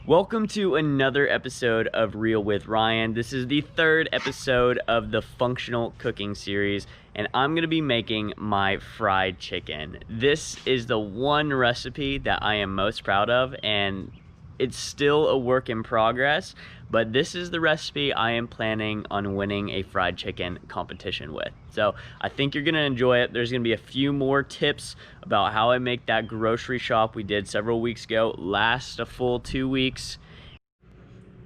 Welcome to another episode of Real with Ryan. This is the third episode of the functional cooking series, and I'm gonna be making my fried chicken. This is the one recipe that I am most proud of, and it's still a work in progress, but this is the recipe I am planning on winning a fried chicken competition with. So I think you're gonna enjoy it. There's gonna be a few more tips about how I make that grocery shop we did several weeks ago last a full 2 weeks.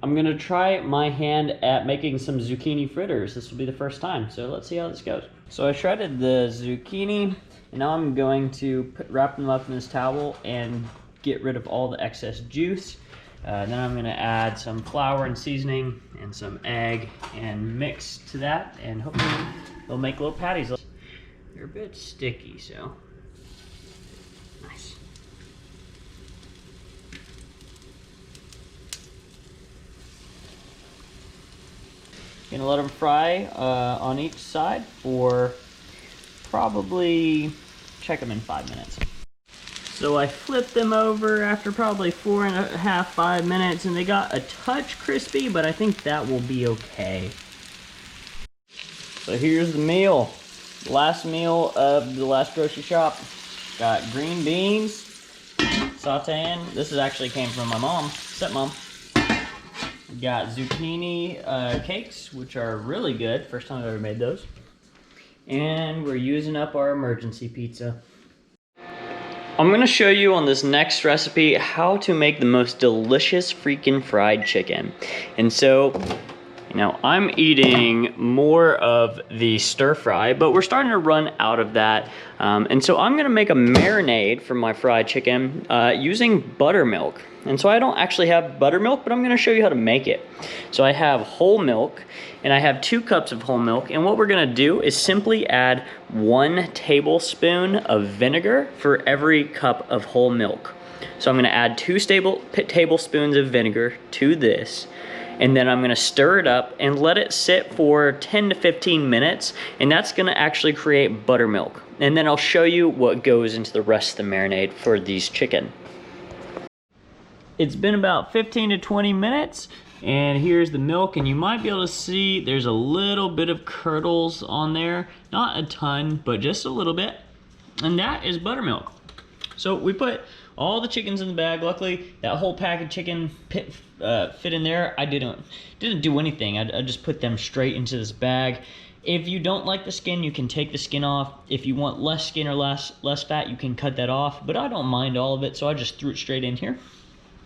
I'm gonna try my hand at making some zucchini fritters. This will be the first time, so let's see how this goes. So I shredded the zucchini, and now I'm going to wrap them up in this towel and get rid of all the excess juice. Then I'm gonna add some flour and seasoning and some egg and mix to that, and hopefully they'll make little patties. They're a bit sticky, so nice. Gonna let them fry on each side for probably, check them in 5 minutes. So I flipped them over after probably 4.5, 5 minutes, and they got a touch crispy, but I think that will be okay. So here's the meal. Last meal of the last grocery shop. Got green beans, sauteing. This actually came from my mom, stepmom. Got zucchini cakes, which are really good. First time I've ever made those. And we're using up our emergency pizza. I'm gonna show you on this next recipe how to make the most delicious freaking fried chicken. And so, you know, I'm eating more of the stir fry, but we're starting to run out of that. And so I'm gonna make a marinade for my fried chicken using buttermilk. And so I don't actually have buttermilk, but I'm gonna show you how to make it. So I have whole milk, and I have 2 cups of whole milk, and what we're gonna do is simply add 1 tablespoon of vinegar for every cup of whole milk. So I'm gonna add 2 tablespoons of vinegar to this, and then I'm gonna stir it up and let it sit for 10 to 15 minutes, and that's gonna actually create buttermilk. And then I'll show you what goes into the rest of the marinade for these chicken. It's been about 15 to 20 minutes, and here's the milk, and you might be able to see there's a little bit of curdles on there. Not a ton, but just a little bit. And that is buttermilk. So we put all the chickens in the bag. Luckily, that whole pack of chicken fit in there. I didn't do anything. I just put them straight into this bag. If you don't like the skin, you can take the skin off. If you want less skin or less fat, you can cut that off. But I don't mind all of it, so I just threw it straight in here.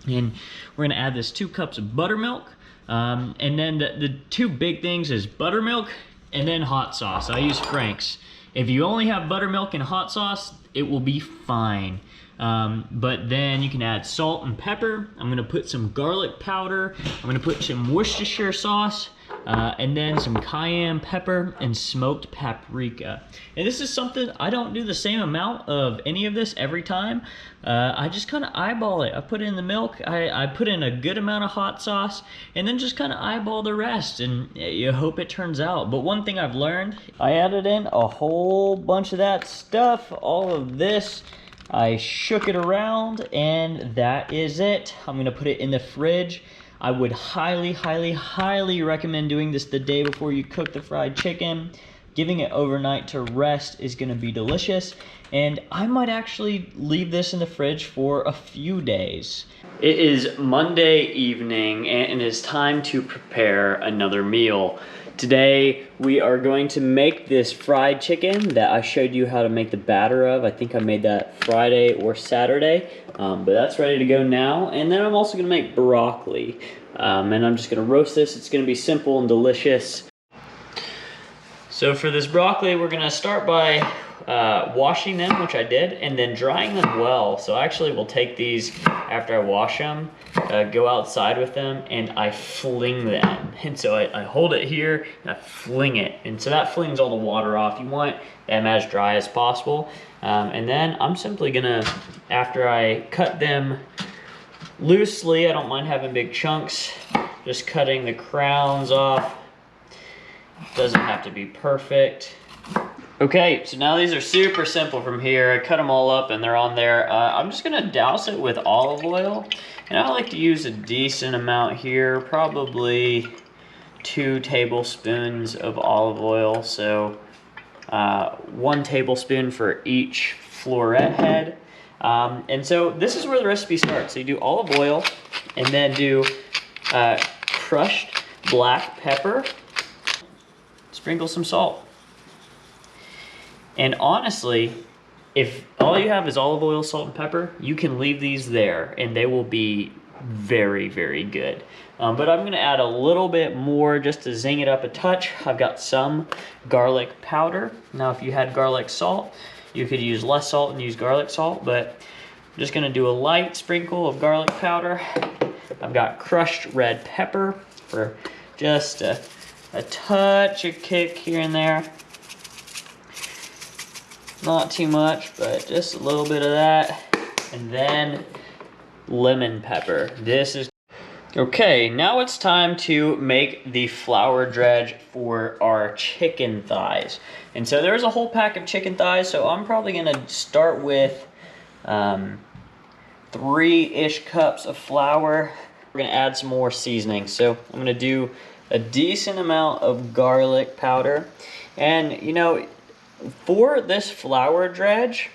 And we're gonna add this 2 cups of buttermilk. And then the 2 big things is buttermilk and then hot sauce. I use Frank's. If you only have buttermilk and hot sauce, it will be fine. But then you can add salt and pepper. I'm gonna put some garlic powder. I'm gonna put some Worcestershire sauce. And then some cayenne pepper and smoked paprika. And this is something, I don't do the same amount of any of this every time. I just kind of eyeball it. I put in the milk, I put in a good amount of hot sauce, and then just kind of eyeball the rest, and you hope it turns out. But one thing I've learned, I added in a whole bunch of that stuff, all of this. I shook it around, and that is it. I'm gonna put it in the fridge. I would highly, highly, highly recommend doing this the day before you cook the fried chicken. Giving it overnight to rest is gonna be delicious. And I might actually leave this in the fridge for a few days. It is Monday evening, and it is time to prepare another meal. Today, we are going to make this fried chicken that I showed you how to make the batter of. I think I made that Friday or Saturday, but that's ready to go now. And then I'm also gonna make broccoli, and I'm just gonna roast this. It's gonna be simple and delicious. So for this broccoli, we're gonna start by washing them, which I did, and then drying them well. So actually we'll take these after I wash them, go outside with them, and I fling them. And so I hold it here and I fling it. And so that flings all the water off. You want them as dry as possible. And then I'm simply gonna, after I cut them loosely, I don't mind having big chunks, just cutting the crowns off. Doesn't have to be perfect. Okay, so now these are super simple from here. I cut them all up and they're on there. I'm just gonna douse it with olive oil. And I like to use a decent amount here, probably 2 tablespoons of olive oil. So 1 tablespoon for each floret head. And so this is where the recipe starts. So you do olive oil and then do crushed black pepper, sprinkle some salt. And honestly, if all you have is olive oil, salt, and pepper, you can leave these there and they will be very, very good. But I'm gonna add a little bit more just to zing it up a touch. I've got some garlic powder. Now, if you had garlic salt, you could use less salt and use garlic salt, but I'm just gonna do a light sprinkle of garlic powder. I've got crushed red pepper for just a touch of kick here and there. Not too much, but just a little bit of that. And then lemon pepper. This is okay. Now it's time to make the flour dredge for our chicken thighs. And so there's a whole pack of chicken thighs, so I'm probably gonna start with 3-ish cups of flour. We're gonna add some more seasoning. So I'm gonna do a decent amount of garlic powder. And you know, for this flour dredge,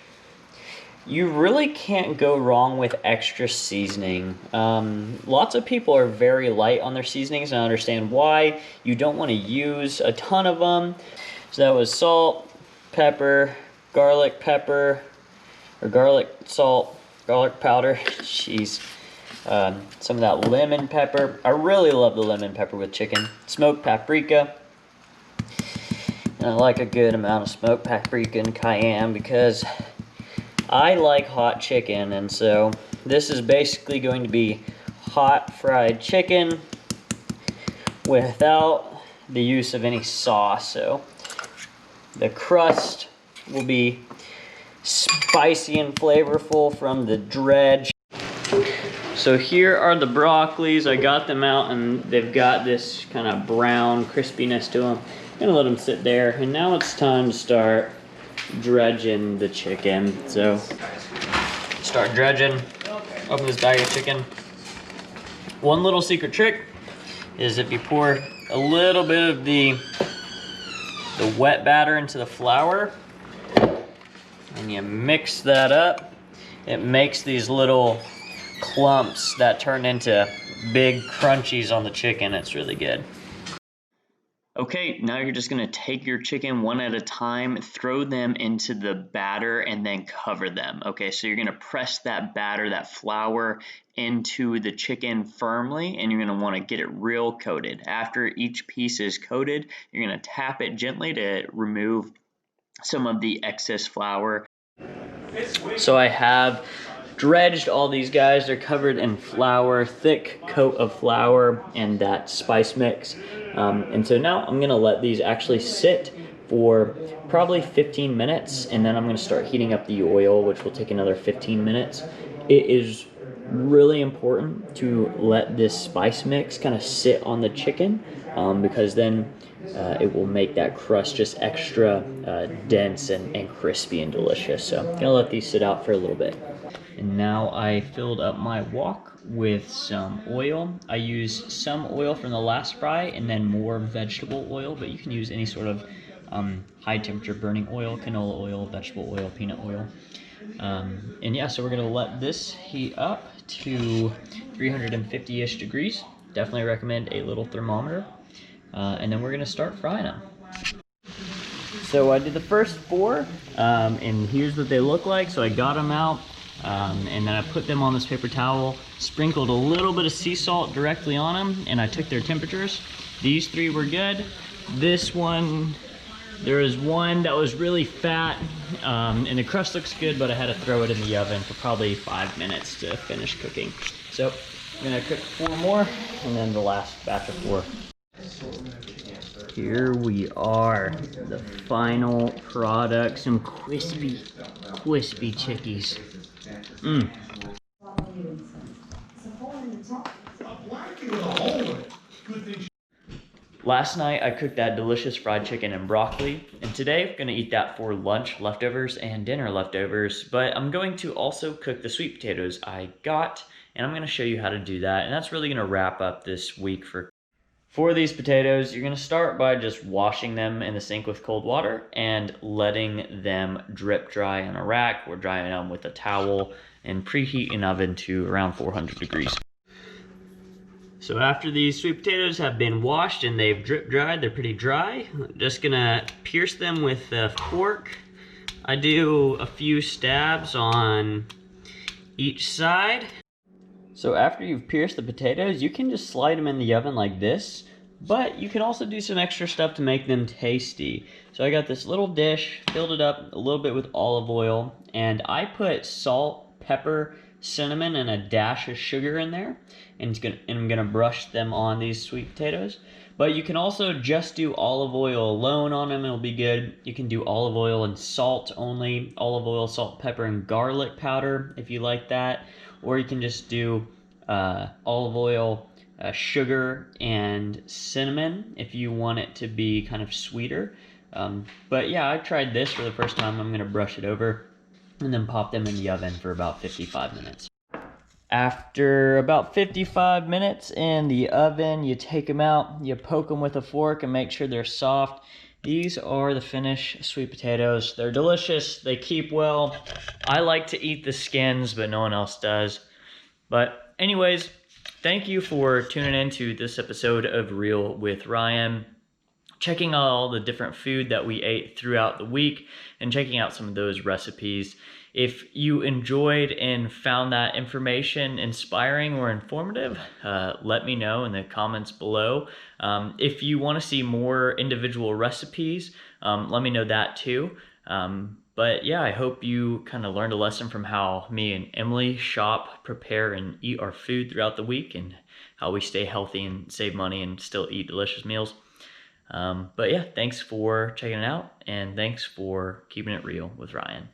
you really can't go wrong with extra seasoning. Lots of people are very light on their seasonings, and I understand why. You don't want to use a ton of them. So that was salt, pepper, garlic pepper, or garlic salt, garlic powder. Jeez. Some of that lemon pepper. I really love the lemon pepper with chicken. Smoked paprika. And I like a good amount of smoked paprika and cayenne because I like hot chicken, and so this is basically going to be hot fried chicken without the use of any sauce. So the crust will be spicy and flavorful from the dredge. So here are the broccolis. I got them out and they've got this kind of brown crispiness to them. I'm gonna let them sit there, and now it's time to start dredging the chicken. So start dredging. Open this bag of chicken. One little secret trick is if you pour a little bit of the wet batter into the flour and you mix that up, it makes these little clumps that turn into big crunchies on the chicken. It's really good. Okay, now you're just gonna take your chicken one at a time, throw them into the batter, and then cover them. Okay, so you're gonna press that batter, that flour, into the chicken firmly, and you're gonna wanna get it real coated. After each piece is coated, you're gonna tap it gently to remove some of the excess flour. So I have dredged all these guys. They're covered in flour, thick coat of flour and that spice mix. And so now I'm gonna let these actually sit for probably 15 minutes, and then I'm gonna start heating up the oil, which will take another 15 minutes. It is really important to let this spice mix kind of sit on the chicken because then it will make that crust just extra dense and crispy and delicious. So I'm gonna let these sit out for a little bit. And now I filled up my wok with some oil. I used some oil from the last fry and then more vegetable oil, but you can use any sort of high temperature burning oil, canola oil, vegetable oil, peanut oil. And yeah, so we're gonna let this heat up to 350-ish degrees. Definitely recommend a little thermometer. And then we're gonna start frying them. So I did the first 4, and here's what they look like. So I got them out, and then I put them on this paper towel, sprinkled a little bit of sea salt directly on them, and I took their temperatures. These 3 were good. This one, there was one that was really fat, and the crust looks good, but I had to throw it in the oven for probably 5 minutes to finish cooking. So I'm gonna cook 4 more, and then the last batch of 4. Here we are, the final product, some crispy chickies. Last night I cooked that delicious fried chicken and broccoli, and today I'm gonna eat that for lunch leftovers and dinner leftovers, but I'm going to also cook the sweet potatoes I got, and I'm gonna show you how to do that, and that's really gonna wrap up this week for these potatoes. You're gonna start by just washing them in the sink with cold water and letting them drip dry in a rack or drying them with a towel and preheat an oven to around 400 degrees. So after these sweet potatoes have been washed and they've drip dried, they're pretty dry, I'm just gonna pierce them with a fork. I do a few stabs on each side. So after you've pierced the potatoes, you can just slide them in the oven like this, but you can also do some extra stuff to make them tasty. So I got this little dish, filled it up a little bit with olive oil, and I put salt, pepper, cinnamon, and a dash of sugar in there, and I'm gonna brush them on these sweet potatoes. But you can also just do olive oil alone on them, it'll be good. You can do olive oil and salt only, olive oil, salt, pepper, and garlic powder if you like that. Or you can just do olive oil, sugar, and cinnamon if you want it to be kind of sweeter. But yeah, I tried this for the first time. I'm gonna brush it over and then pop them in the oven for about 55 minutes. After about 55 minutes in the oven, you take them out, you poke them with a fork and make sure they're soft. These are the finished sweet potatoes. They're delicious, they keep well. I like to eat the skins, but no one else does. But anyways, thank you for tuning in to this episode of Real with Ryan. Checking out all the different food that we ate throughout the week and checking out some of those recipes. If you enjoyed and found that information inspiring or informative, let me know in the comments below. If you want to see more individual recipes, let me know that too. But yeah, I hope you kind of learned a lesson from how me and Emily shop, prepare, and eat our food throughout the week, and how we stay healthy and save money and still eat delicious meals. But yeah, thanks for checking it out, and thanks for keeping it real with Ryan.